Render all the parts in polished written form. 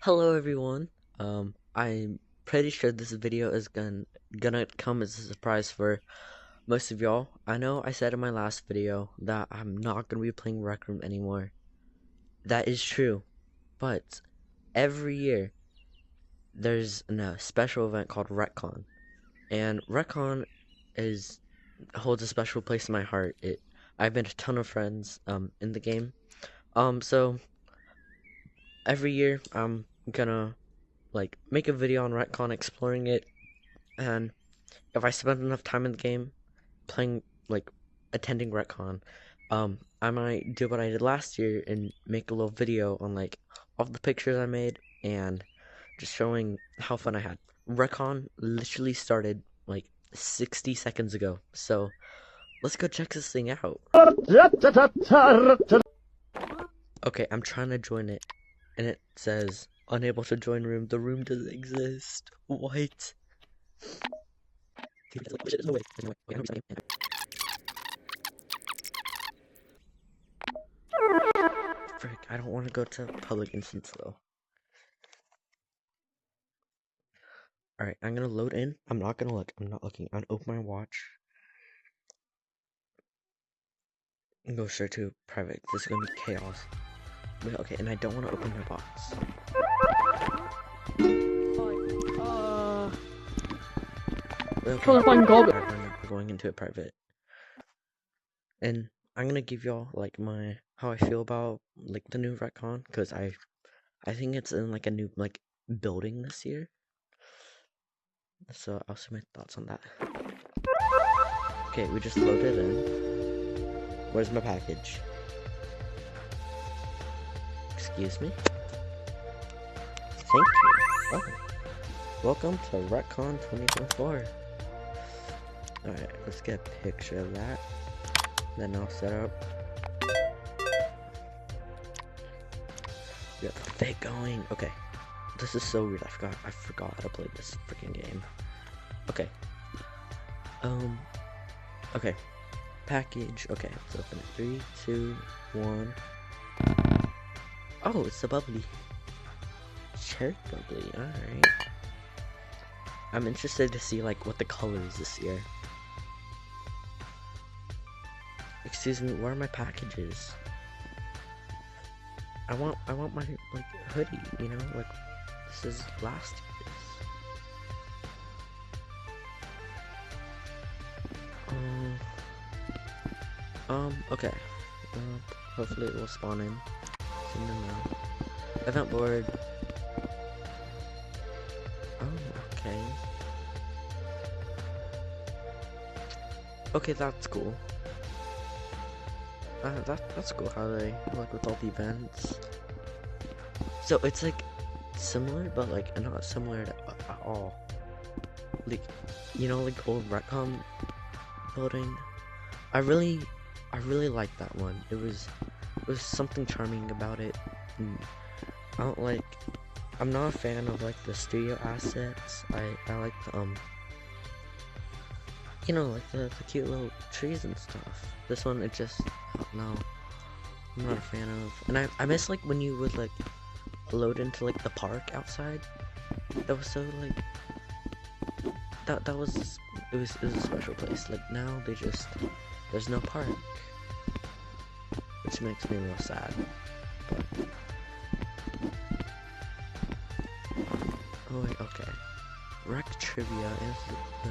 Hello everyone. I'm pretty sure this video is gonna come as a surprise for most of y'all. I know I said in my last video that I'm not gonna be playing Rec Room anymore. That is true, but every year there's a special event called RecCon, and RecCon is holds a special place in my heart. I've made a ton of friends in the game. So every year I'm gonna make a video on RecCon exploring it, and if I spend enough time in the game playing attending RecCon, I might do what I did last year and make a little video on all the pictures I made and just showing how fun I had. RecCon literally started 60 seconds ago, so let's go check this thing out. Okay, I'm trying to join it, and it says unable to join room. The room doesn't exist. What? No way. Frick, I don't want to go to public instance though. Alright, I'm gonna load in. I'm not gonna look. I'm not looking. I'm gonna open my watch and go straight to private. This is gonna be chaos. But, okay, and I don't want to open my box. Okay, we're going into a private. And I'm gonna give y'all how I feel about the new RecCon, because I think it's in a new building this year. So I'll see my thoughts on that. Okay, we just loaded in. Where's my package? Excuse me? Thank you. Oh. Welcome to RecCon 2024. Alright, let's get a picture of that. Then I'll set up. We got the fit going. Okay. This is so weird. I forgot how to play this freaking game. Okay. Okay. Package. Okay, let's open it. 3, 2, 1. Oh, it's the bubbly. Cherry bubbly. Alright. I'm interested to see what the color is this year. Excuse me, where are my packages? I want my hoodie, you know, this is last year's. Okay. Hopefully it will spawn in. Event board. Oh, okay. Okay, that's cool. That's cool how they with all the events. So it's similar, but not similar at all. You know, old RecCon building. I really liked that one. It was something charming about it. And I'm not a fan of the studio assets. I like you know, the cute little trees and stuff. This one, it just, no, I'm not a fan of. And I miss when you would load into the park outside. That was so that was it was a special place. Now there's no park, which makes me a little sad. But, oh wait, okay. Rec trivia is the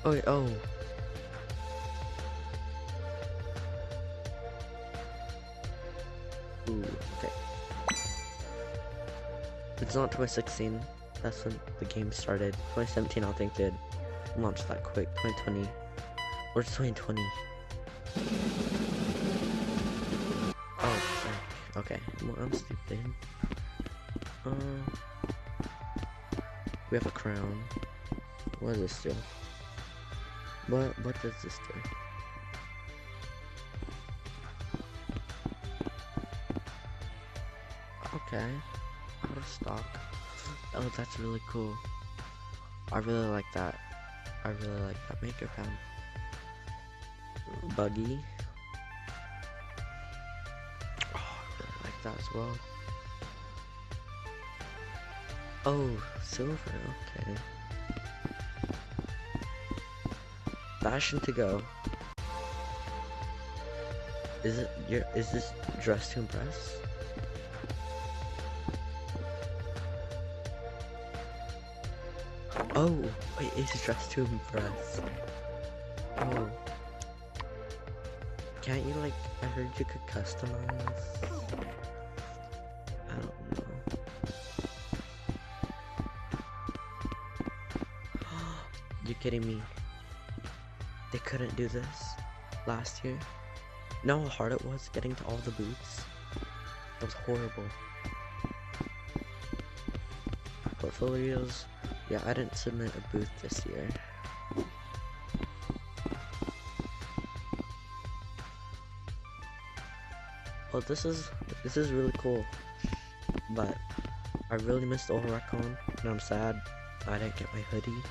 oh wait, oh. Ooh, okay. It's not 2016. That's when the game started. 2017, I don't think did launch that quick. 2020, or 2020. Oh, frick. Okay. Well, I'm stupid. We have a crown. What does this do? What does this do? Okay. Out of stock. Oh, that's really cool. I really like that. I really like that maker pen. Buggy. Oh, I really like that as well. Oh, silver, okay. Fashion to go. Is this dress to impress? Oh, wait, it's dress to impress. Oh. Can't you, like, I heard you could customize? I don't know. You're kidding me. They couldn't do this last year. Know how hard it was getting to all the booths? That was horrible. Portfolios. Yeah, I didn't submit a booth this year. Well, this is really cool, but I really missed Old Recon, and I'm sad I didn't get my hoodie.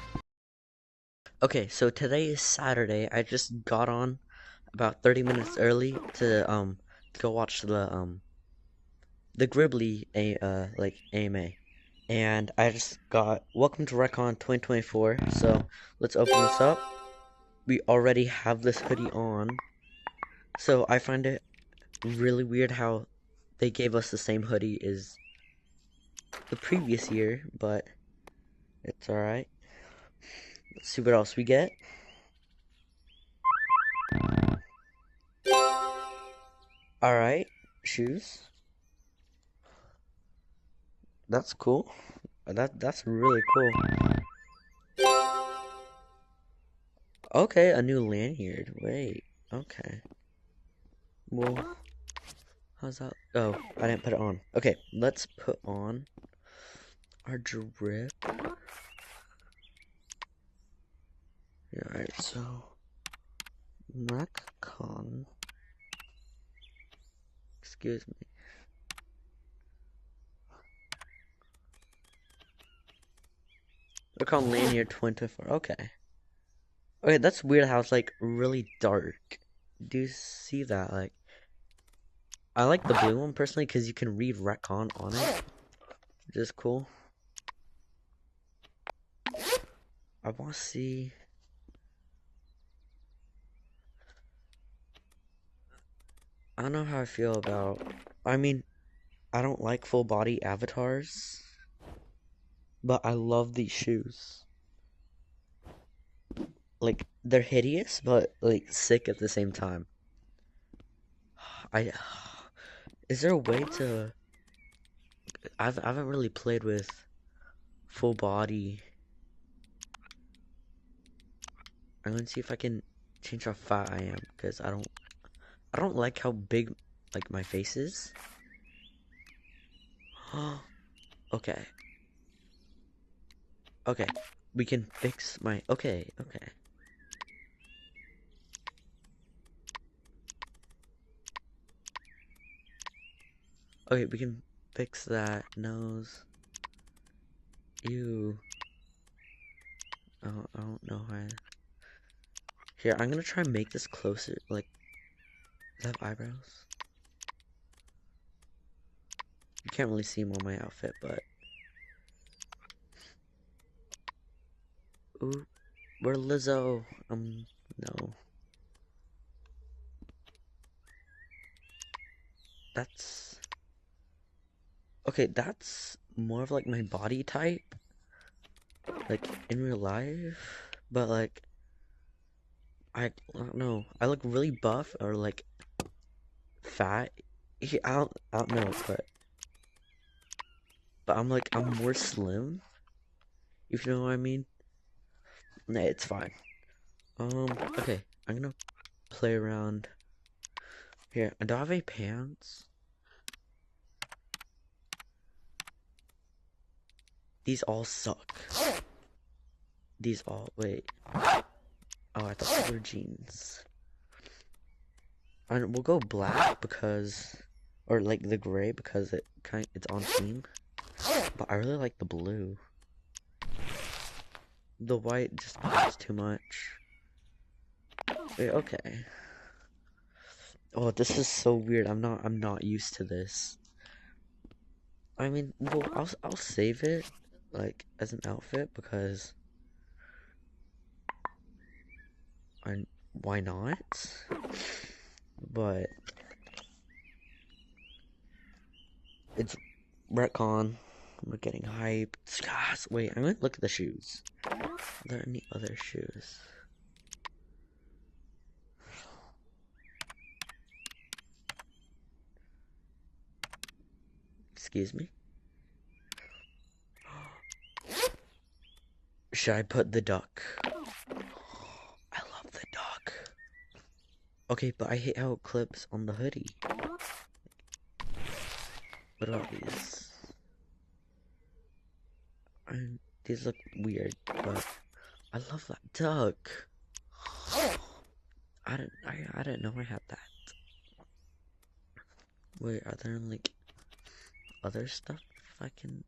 Okay, so today is Saturday. I just got on about 30 minutes early to go watch the Gribbly AMA, and I just got Welcome to Recon 2024. So let's open this up. We already have this hoodie on, so I find it really weird how they gave us the same hoodie as the previous year, but it's alright. Let's see what else we get. Alright, shoes. That's cool. That's really cool. Okay, a new lanyard. Wait, okay. Well, how's that? Oh, I didn't put it on. Okay, let's put on our drip. Alright, so Recon. Excuse me. Recon lanyard 24. Okay. Okay, that's weird how it's like really dark. Do you see that? Like, I like the blue one personally because you can read Recon on it, which is cool. I want to see. I don't know how I feel about. I mean, I don't like full body avatars, but I love these shoes. Like, they're hideous, but like sick at the same time. I Is there a way to? I haven't really played with full body. I'm gonna see if I can change how fat I am because I don't like how big like my face is. Okay. Okay. We can fix my okay. Okay, we can fix that nose. Ew. I don't know how. Here, I'm gonna try and make this closer. Like, does it have eyebrows? You can't really see them on my outfit, but. Ooh, we're Lizzo. No. That's. Okay, that's more of like my body type. Like, in real life. But, like. I don't know. I look really buff or like fat. I don't know, but I'm more slim. If you know what I mean. Nah, it's fine. Okay. I'm gonna play around. Here, do I have any pants? These all suck. These all wait. Oh, I thought they were jeans. And we'll go black because, or like the gray because it's on theme. But I really like the blue. The white just costs too much. Wait, okay. Oh, this is so weird. I'm not used to this. I mean, well, I'll save it. like as an outfit because why not? But it's retcon. We're getting hyped. Gosh, wait, I'm gonna look at the shoes. Are there any other shoes? Excuse me? Should I put the duck? I love the duck. Okay, but I hate how it clips on the hoodie. What about these? These look weird, but I love that duck. I didn't know I had that. Wait, are there like other stuff I can?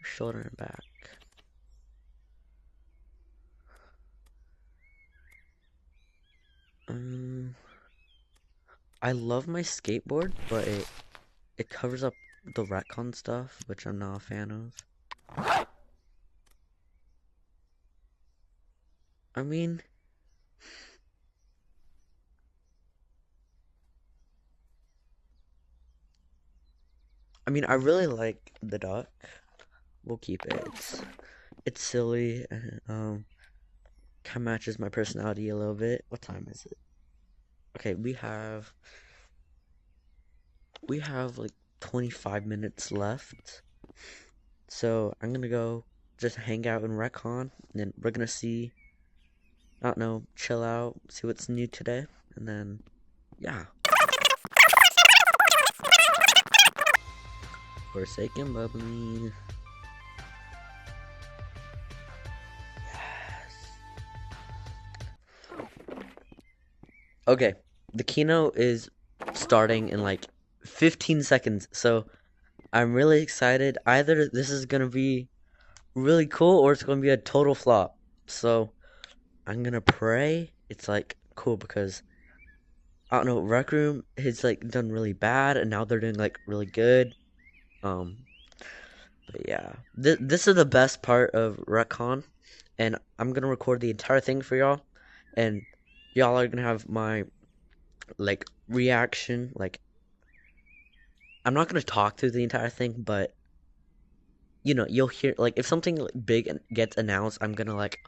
Shoulder and back. I love my skateboard, but it covers up the retcon stuff, which I'm not a fan of. I mean, I really like the duck. We'll keep it. It's silly. Kind of matches my personality a little bit. What time is it? Okay, we have like 25 minutes left. So I'm gonna go just hang out in retcon, and then we're gonna see. I don't know, chill out, see what's new today, and then yeah. Forsaken Bubbling. Okay, the keynote is starting in like 15 seconds, so I'm really excited. Either this is gonna be really cool or it's gonna be a total flop. So I'm gonna pray it's like cool because I don't know, Rec Room has like done really bad and now they're doing like really good. But yeah, this is the best part of RecCon, and I'm gonna record the entire thing for y'all, and y'all are gonna have my like reaction. Like, I'm not gonna talk through the entire thing, but you know, you'll hear like if something big gets announced, I'm gonna like,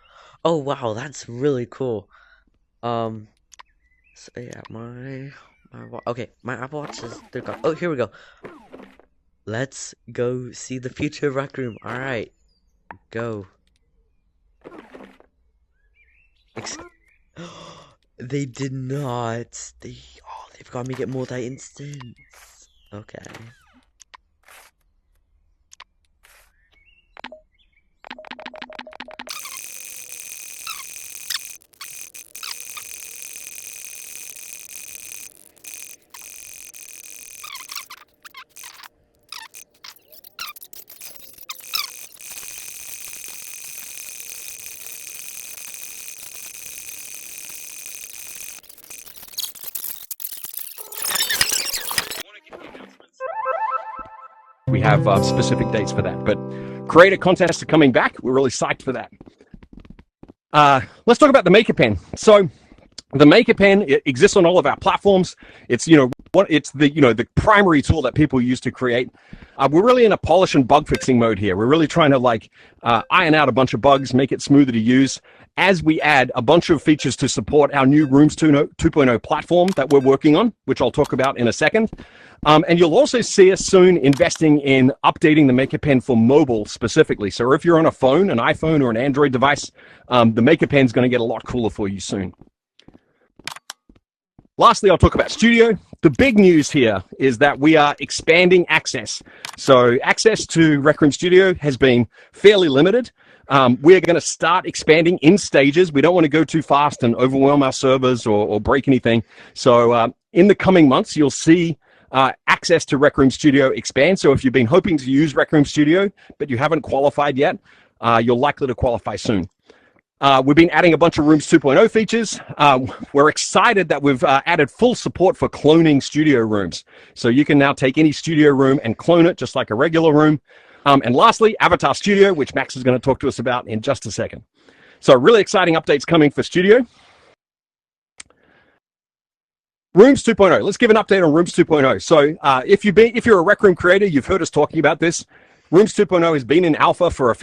oh wow, that's really cool. So yeah, my Apple Watch is they're gone. Oh, here we go. Let's go see the future Rec Room. All right, go. They did not. They've got me get multi-instance. Okay. We have specific dates for that, but creator contests are coming back. We're really psyched for that. Let's talk about the Maker Pen. So the Maker Pen, it exists on all of our platforms. It's it's the primary tool that people use to create. We're really in a polish and bug fixing mode here. We're really trying to iron out a bunch of bugs, make it smoother to use as we add a bunch of features to support our new Rooms 2.0 platform that we're working on, which I'll talk about in a second. And you'll also see us soon investing in updating the Maker Pen for mobile specifically. So if you're on a phone, an iPhone or an Android device, the Maker Pen is going to get a lot cooler for you soon. Lastly, I'll talk about Studio. The big news here is that we are expanding access. So access to Rec Room Studio has been fairly limited. We're going to start expanding in stages. We don't want to go too fast and overwhelm our servers or break anything. So in the coming months, you'll see access to Rec Room Studio expand. So if you've been hoping to use Rec Room Studio, but you haven't qualified yet, you're likely to qualify soon. We've been adding a bunch of Rooms 2.0 features. We're excited that we've added full support for cloning studio rooms. So you can now take any studio room and clone it just like a regular room. And lastly, Avatar Studio, which Max is going to talk to us about in just a second. So really exciting updates coming for Studio. Rooms 2.0. Let's give an update on Rooms 2.0. So if you're a Rec Room creator, you've heard us talking about this. Rooms 2.0 has been in alpha for a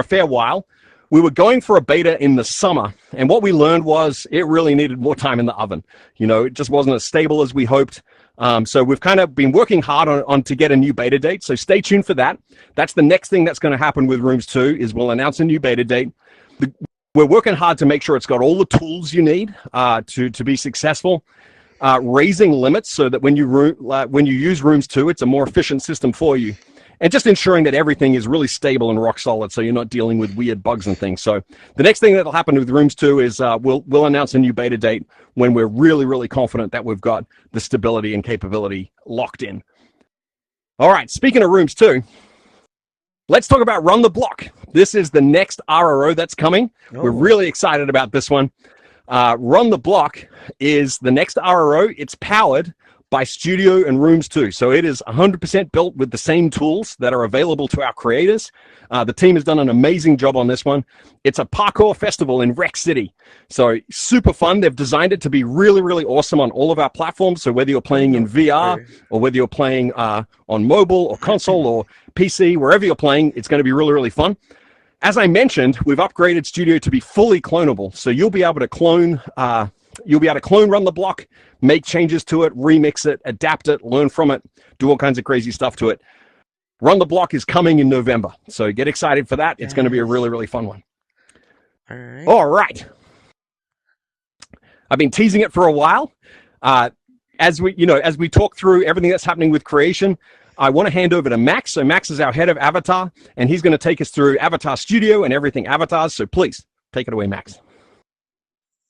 fair while. We were going for a beta in the summer, and what we learned was it really needed more time in the oven. You know, it just wasn't as stable as we hoped. So we've kind of been working hard on to get a new beta date. So stay tuned for that. That's the next thing that's going to happen with Rooms 2 is we'll announce a new beta date. We're working hard to make sure it's got all the tools you need to be successful. Raising limits so that when you use Rooms 2, it's a more efficient system for you. And just ensuring that everything is really stable and rock solid so you're not dealing with weird bugs and things. So the next thing that'll happen with Rooms 2 is we'll announce a new beta date when we're really, really confident that we've got the stability and capability locked in. All right, speaking of Rooms 2, let's talk about Run the Block. This is the next RRO that's coming. Oh. We're really excited about this one. Run the Block is the next RRO. It's powered by Studio and Rooms 2. So it is 100% built with the same tools that are available to our creators. The team has done an amazing job on this one. It's a parkour festival in Rec City. So super fun. They've designed it to be really, really awesome on all of our platforms. So whether you're playing in VR or whether you're playing on mobile or console or PC, wherever you're playing, it's going to be really, really fun. As I mentioned, we've upgraded Studio to be fully clonable. So you'll be able to clone Run the Block, make changes to it, remix it, adapt it, learn from it, do all kinds of crazy stuff to it. Run the Block is coming in November, so get excited for that. It's going to be a really, really fun one. All right. I've been teasing it for a while. As we talk through everything that's happening with creation, I want to hand over to Max. So Max is our head of Avatar, and he's going to take us through Avatar Studio and everything Avatars. So please take it away, Max.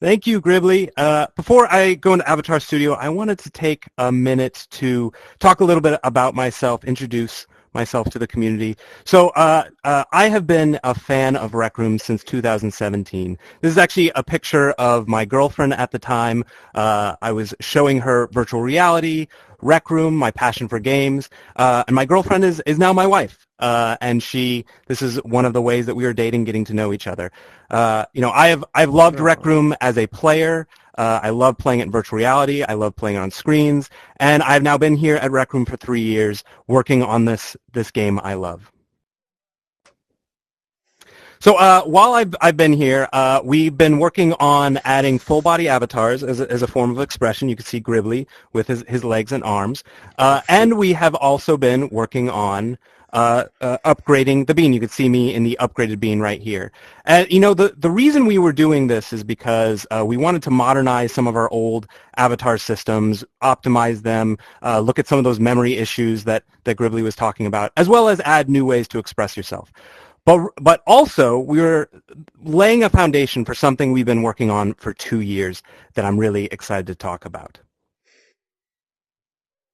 Thank you, Gribbly. Before I go into Avatar Studio, I wanted to take a minute to talk a little bit about myself, introduce myself to the community. So I have been a fan of Rec Room since 2017. This is actually a picture of my girlfriend at the time. I was showing her virtual reality, Rec Room, my passion for games, and my girlfriend is now my wife. And this is one of the ways that we are dating, getting to know each other. I've loved Rec Room as a player. I love playing it in virtual reality. I love playing it on screens. And I've now been here at Rec Room for 3 years working on this game I love. So while I've been here, we've been working on adding full body avatars as a form of expression. You can see Gribbly with his legs and arms. And we have also been working on upgrading the bean. You can see me in the upgraded bean right here. And the reason we were doing this is because we wanted to modernize some of our old avatar systems, optimize them, look at some of those memory issues that Gribbly was talking about, as well as add new ways to express yourself. But also, we were laying a foundation for something we've been working on for 2 years that I'm really excited to talk about.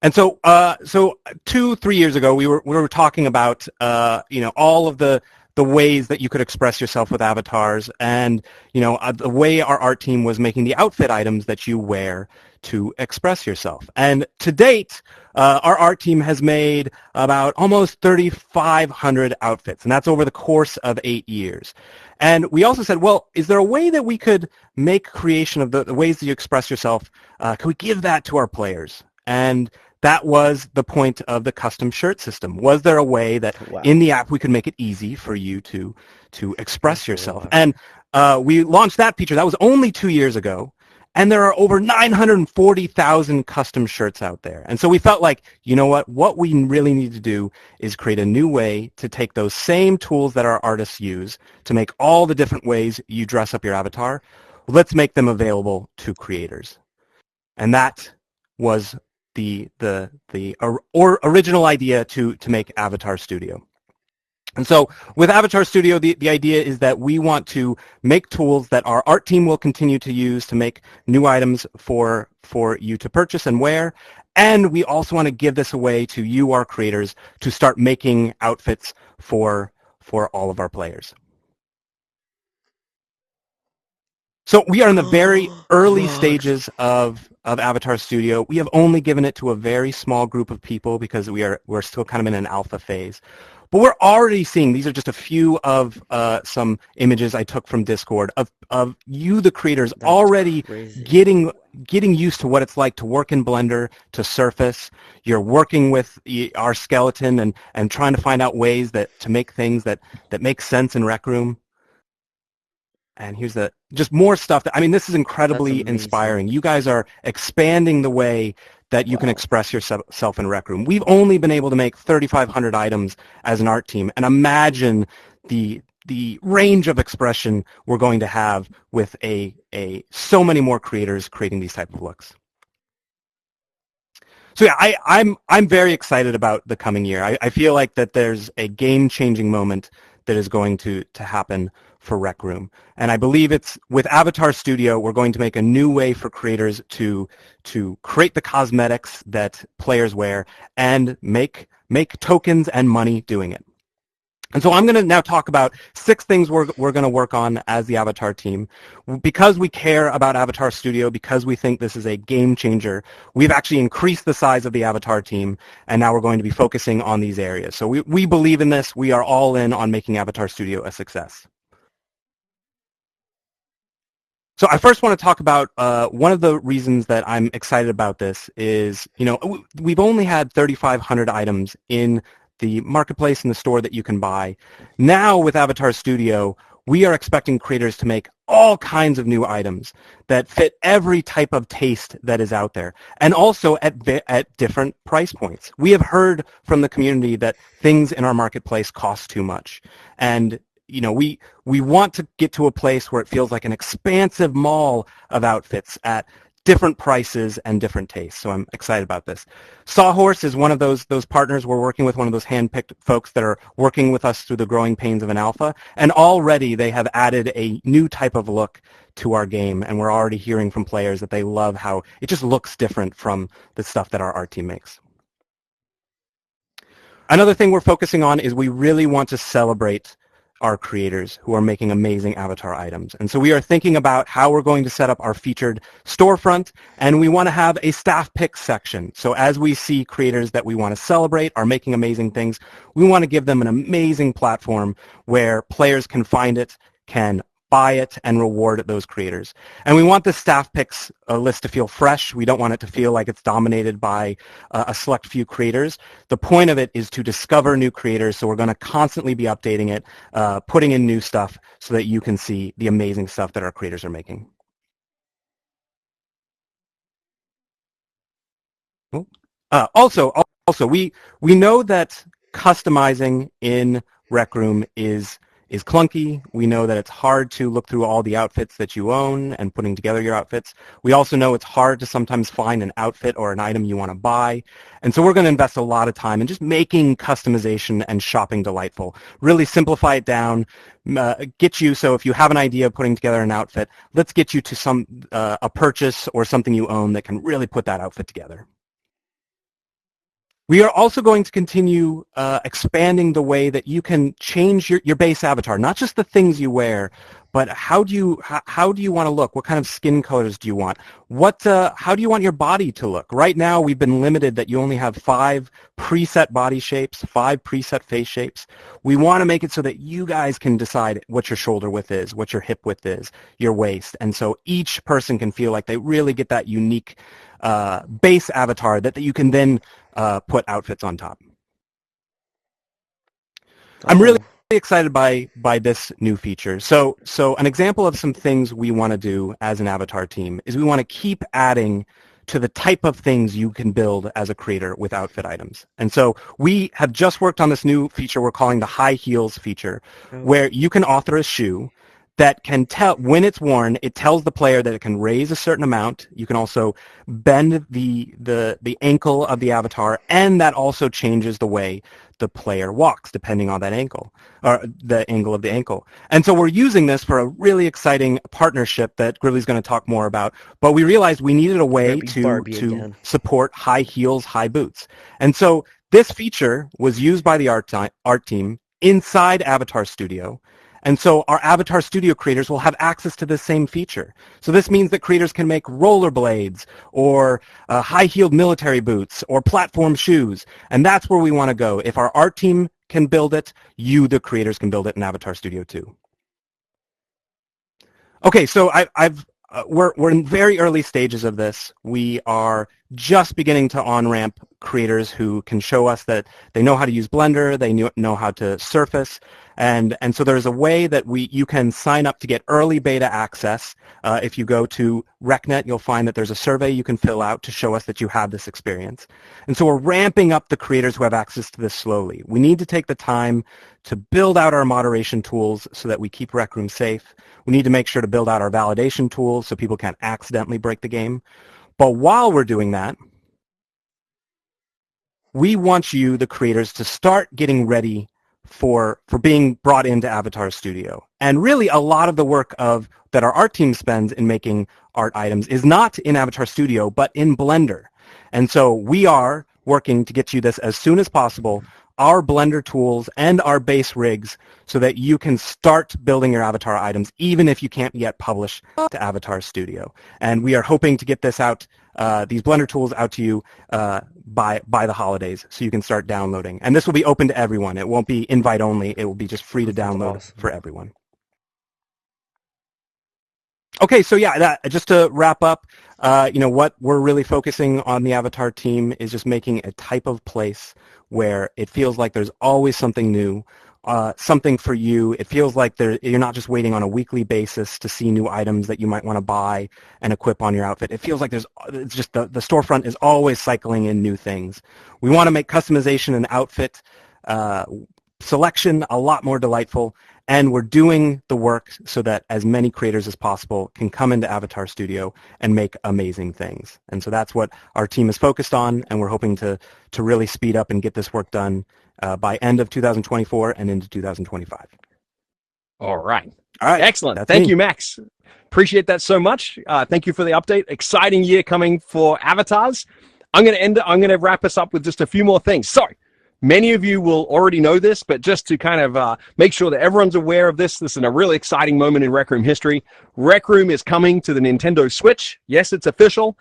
And so 2-3 years ago, we were talking about all of the ways that you could express yourself with avatars, and the way our art team was making the outfit items that you wear to express yourself. And to date, our art team has made about almost 3,500 outfits, and that's over the course of 8 years. And we also said, well, is there a way that we could make creation of the ways that you express yourself, could we give that to our players? And that was the point of the custom shirt system. Was there a way that in the app we could make it easy for you to express yourself? And we launched that feature. That was only 2 years ago. And there are over 940,000 custom shirts out there. And so we felt like, you know what we really need to do is create a new way to take those same tools that our artists use to make all the different ways you dress up your avatar. Let's make them available to creators. And that was the original idea to make Avatar Studio. And so with Avatar Studio, the idea is that we want to make tools that our art team will continue to use to make new items for you to purchase and wear. And we also want to give this away to you, our creators, to start making outfits for all of our players. So we are in the very early Rocks. stages of Avatar Studio. We have only given it to a very small group of people because we're still kind of in an alpha phase. But we're already seeing, these are just a few of some images I took from Discord of you, the creators, That's already crazy. getting used to what it's like to work in Blender, to surface. You're working with our skeleton and trying to find out ways to make things that make sense in Rec Room. And here's just more stuff that, I mean, this is That's incredibly amazing. inspiring. You guys are expanding the way that you can Wow. express yourself in Rec Room. We've only been able to make 3,500 items as an art team, and imagine the range of expression we're going to have with so many more creators creating these type of looks. So yeah, I'm very excited about the coming year. I feel like that there's a game-changing moment that is going to happen for Rec Room. And I believe it's with Avatar Studio, we're going to make a new way for creators to create the cosmetics that players wear and make tokens and money doing it. And so I'm going to now talk about 6 things we're going to work on as the Avatar team. Because we care about Avatar Studio, because we think this is a game changer, we've actually increased the size of the Avatar team, and now we're going to be focusing on these areas. So we believe in this. We are all in on making Avatar Studio a success. So I first want to talk about one of the reasons that I'm excited about this is, we've only had 3,500 items in the marketplace and the store that you can buy. Now with Avatar Studio, we are expecting creators to make all kinds of new items that fit every type of taste that is out there, and also at different price points. We have heard from the community that things in our marketplace cost too much, and we want to get to a place where it feels like an expansive mall of outfits at different prices and different tastes. So I'm excited about this. Sawhorse is one of those partners. We're working with one of those hand-picked folks that are working with us through the growing pains of an alpha. And already they have added a new type of look to our game. And we're already hearing from players that they love how it just looks different from the stuff that our art team makes. Another thing we're focusing on is we really want to celebrate our creators who are making amazing avatar items. And so we are thinking about how we're going to set up our featured storefront, and we want to have a staff pick section. So as we see creators that we want to celebrate are making amazing things, we want to give them an amazing platform where players can find it, can buy it, and reward those creators. And we want the staff picks list to feel fresh. We don't want it to feel like it's dominated by a select few creators. The point of it is to discover new creators, so we're going to constantly be updating it, putting in new stuff so that you can see the amazing stuff that our creators are making. Also, we know that customizing in Rec Room is clunky. We know that it's hard to look through all the outfits that you own and putting together your outfits. We also know it's hard to sometimes find an outfit or an item you want to buy. And so we're going to invest a lot of time in just making customization and shopping delightful. Really simplify it down, get you, so if you have an idea of putting together an outfit, let's get you to a purchase or something you own that can really put that outfit together. We are also going to continue expanding the way that you can change your base avatar, not just the things you wear, but how do you want to look? What kind of skin colors do you want? How do you want your body to look? Right now, we've been limited that you only have 5 preset body shapes, 5 preset face shapes. We want to make it so that you guys can decide what your shoulder width is, what your hip width is, your waist, and so each person can feel like they really get that unique base avatar that you can then put outfits on top. I'm really excited by this new feature. So an example of some things we want to do as an avatar team is we want to keep adding to the type of things you can build as a creator with outfit items. And so we have just worked on this new feature we're calling the high heels feature, where you can author a shoe that can tell, when it's worn, it tells the player that it can raise a certain amount. You can also bend the ankle of the avatar, and that also changes the way the player walks depending on that ankle, or the angle of the ankle. And so we're using this for a really exciting partnership that Grizzly's going to talk more about, but we realized we needed a way to support high heels, high boots. And so this feature was used by the art team inside Avatar Studio, And so our Avatar Studio creators will have access to this same feature. So this means that creators can make rollerblades or high-heeled military boots or platform shoes. And that's where we want to go. If our art team can build it, you, the creators, can build it in Avatar Studio too. Okay, so we're in very early stages of this. We are just beginning to on-ramp creators who can show us that they know how to use Blender, they know how to surface, and so there's a way that you can sign up to get early beta access. If you go to RecNet, you'll find that there's a survey you can fill out to show us that you have this experience. And so we're ramping up the creators who have access to this slowly. We need to take the time to build out our moderation tools so that we keep Rec Room safe. We need to make sure to build out our validation tools so people can't accidentally break the game. But while we're doing that, we want you, the creators, to start getting ready for being brought into Avatar Studio. And really, a lot of the work that our art team spends in making art items is not in Avatar Studio, but in Blender. And so we are working to get you this as soon as possible, our Blender tools and our base rigs, so that you can start building your Avatar items, even if you can't yet publish to Avatar Studio. And we are hoping to get this out, these Blender tools out to you by the holidays, so you can start downloading. And this will be open to everyone. It won't be invite only. It will be just free to download for everyone. Okay, so yeah, just to wrap up, what we're really focusing on the Avatar team is just making a type of place where it feels like there's always something new, something for you. It feels like you're not just waiting on a weekly basis to see new items that you might want to buy and equip on your outfit. It feels like it's just the storefront is always cycling in new things. We want to make customization and outfit selection a lot more delightful, and we're doing the work so that as many creators as possible can come into Avatar Studio and make amazing things. And so that's what our team is focused on, and we're hoping to really speed up and get this work done by end of 2024 and into 2025. All right. Excellent. Thank you, Max. Appreciate that so much. Thank you for the update. Exciting year coming for avatars. I'm going to wrap us up with just a few more things. So, many of you will already know this, but just to kind of make sure that everyone's aware of this is a really exciting moment in Rec Room history. Rec Room is coming to the Nintendo Switch. Yes, it's official.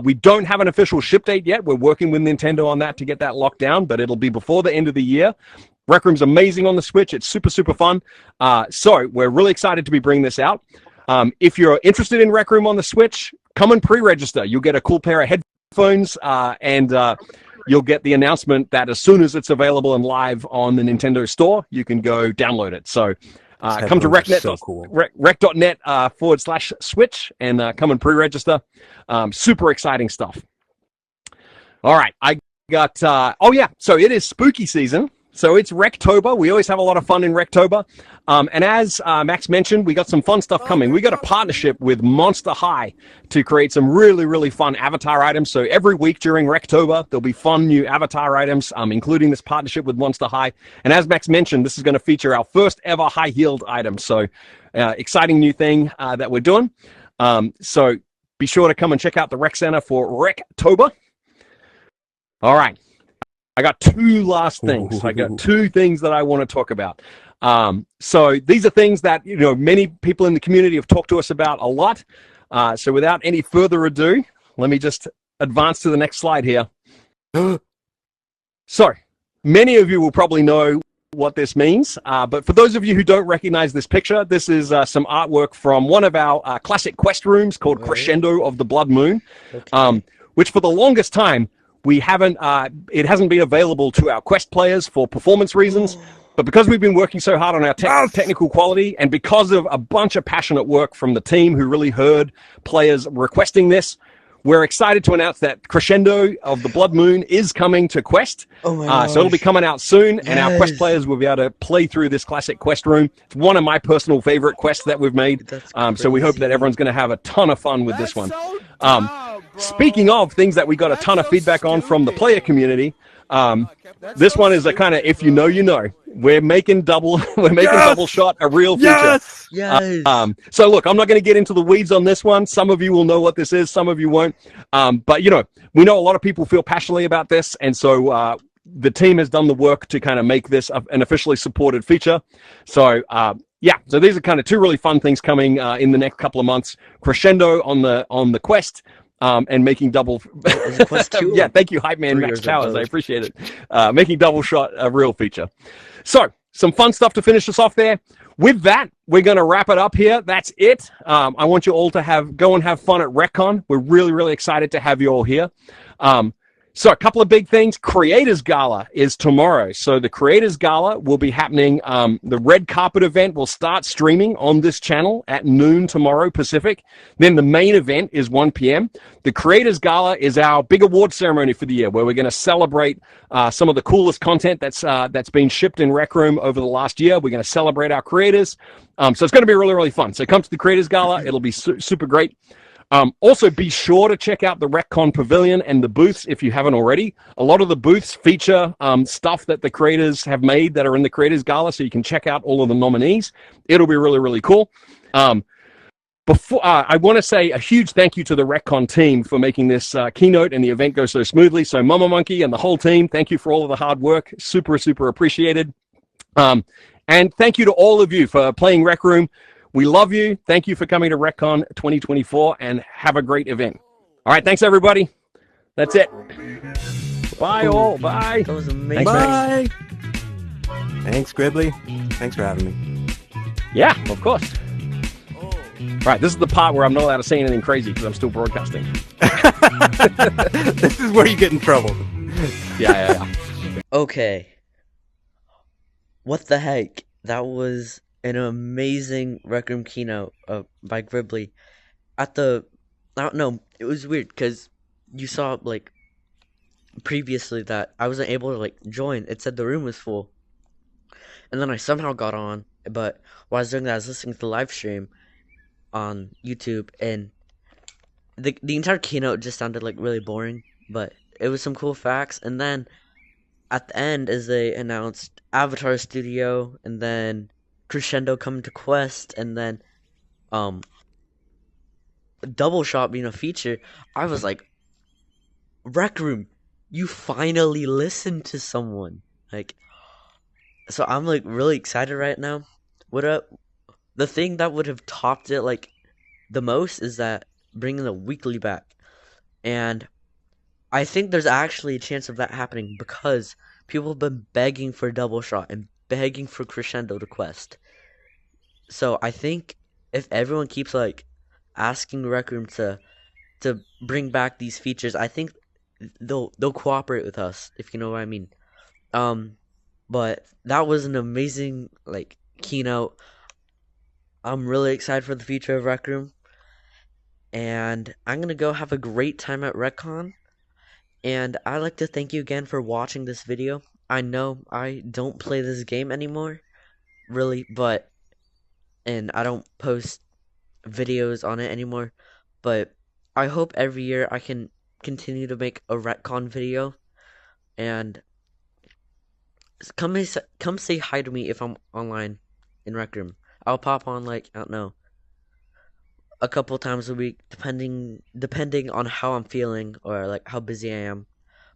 We don't have an official ship date yet. We're working with Nintendo on that to get that locked down, but it'll be before the end of the year. Rec Room's amazing on the Switch. It's super, super fun. So we're really excited to be bringing this out. If you're interested in Rec Room on the Switch, come and pre-register. You'll get a cool pair of headphones and you'll get the announcement that as soon as it's available and live on the Nintendo Store, you can go download it. So come to rec.net /Switch and come and pre-register. Super exciting stuff. All right, I got, so it is spooky season. So it's Rectober. We always have a lot of fun in Rectober. And as Max mentioned, we got some fun stuff coming. We got a partnership with Monster High to create some really, really fun avatar items. So every week during Rectober, there'll be fun new avatar items, including this partnership with Monster High. And as Max mentioned, this is going to feature our first ever high-heeled item. So exciting new thing that we're doing. So be sure to come and check out the Rec Center for Rectober. All right. I got two last things. I got two things that I want to talk about. So these are things that, many people in the community have talked to us about a lot. So without any further ado, let me just advance to the next slide here. So many of you will probably know what this means. But for those of you who don't recognize this picture, this is some artwork from one of our classic quest rooms called Crescendo of the Blood Moon, which for the longest time, we haven't, it hasn't been available to our quest players for performance reasons, but because we've been working so hard on our technical quality and because of a bunch of passionate work from the team who really heard players requesting this, we're excited to announce that Crescendo of the Blood Moon is coming to Quest. So it'll be coming out soon, and our Quest players will be able to play through this classic Quest room. It's one of my personal favorite quests that we've made. So we hope that everyone's going to have a ton of fun with this one. Speaking of things that we got a ton of feedback on from the player community, this one is a kind of if you know, you know. We're making double shot a real feature. So look, I'm not going to get into the weeds on this one. Some of you will know what this is, some of you won't. But we know a lot of people feel passionately about this, and so the team has done the work to kind of make this an officially supported feature. So yeah, so these are kind of two really fun things coming in the next couple of months. Crescendo on the Quest, and making double. Is it Quest 2? Yeah, thank you, hype man 3 Max years Towers. I ago. appreciate it. Making double shot a real feature. So some fun stuff to finish us off there. With that, we're going to wrap it up here. That's it. I want you all to go and have fun at RecCon. We're really, really excited to have you all here. So a couple of big things. Creators Gala is tomorrow. So the Creators Gala will be happening. The red carpet event will start streaming on this channel at noon tomorrow Pacific. Then the main event is 1 p.m. The Creators Gala is our big award ceremony for the year, where we're going to celebrate some of the coolest content that's been shipped in Rec Room over the last year. We're going to celebrate our creators. So it's going to be really, really fun. So come to the Creators Gala. It'll be super great. Also, be sure to check out the RecCon Pavilion and the booths if you haven't already. A lot of the booths feature stuff that the creators have made that are in the Creators Gala, so you can check out all of the nominees. It'll be really, really cool. I want to say a huge thank you to the RecCon team for making this keynote and the event go so smoothly. So Mama Monkey and the whole team, thank you for all of the hard work. Super, super appreciated. And thank you to all of you for playing Rec Room. We love you. Thank you for coming to RecCon 2024, and have a great event. All right, thanks, everybody. That's it. Bye, all. Bye. That was amazing. Bye. Thanks, Gribbly. Thanks for having me. Yeah, of course. All right, this is the part where I'm not allowed to say anything crazy because I'm still broadcasting. This is where you get in trouble. Yeah. Okay. What the heck? That was an amazing Rec Room keynote by Gribbly. I don't know, it was weird because you saw like previously that I wasn't able to like join. It said the room was full, and then I somehow got on. But while I was doing that, I was listening to the live stream on YouTube, and the entire keynote just sounded like really boring. But it was some cool facts, and then at the end, as they announced Avatar Studio, and then Crescendo coming to Quest, and then Double Shot being a feature, I was like, Rec Room, you finally listened to someone. Like, so I'm like really excited right now. The thing that would have topped it like the most is that bringing the weekly back, and I think there's actually a chance of that happening because people have been begging for Double Shot and begging for Crescendo to Quest. So I think if everyone keeps like asking Rec Room to bring back these features, I think they'll cooperate with us, if you know what I mean. But that was an amazing like keynote. I'm really excited for the future of Rec Room, and I'm gonna go have a great time at RecCon. And I'd like to thank you again for watching this video. I know I don't play this game anymore, really, and I don't post videos on it anymore, but I hope every year I can continue to make a RecCon video, and come say hi to me if I'm online in Rec Room. I'll pop on like, I don't know, a couple times a week, depending on how I'm feeling or like how busy I am.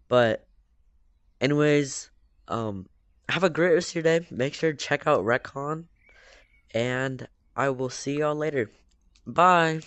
But anyways, have a great rest of your day. Make sure to check out RecCon, and I will see y'all later. Bye.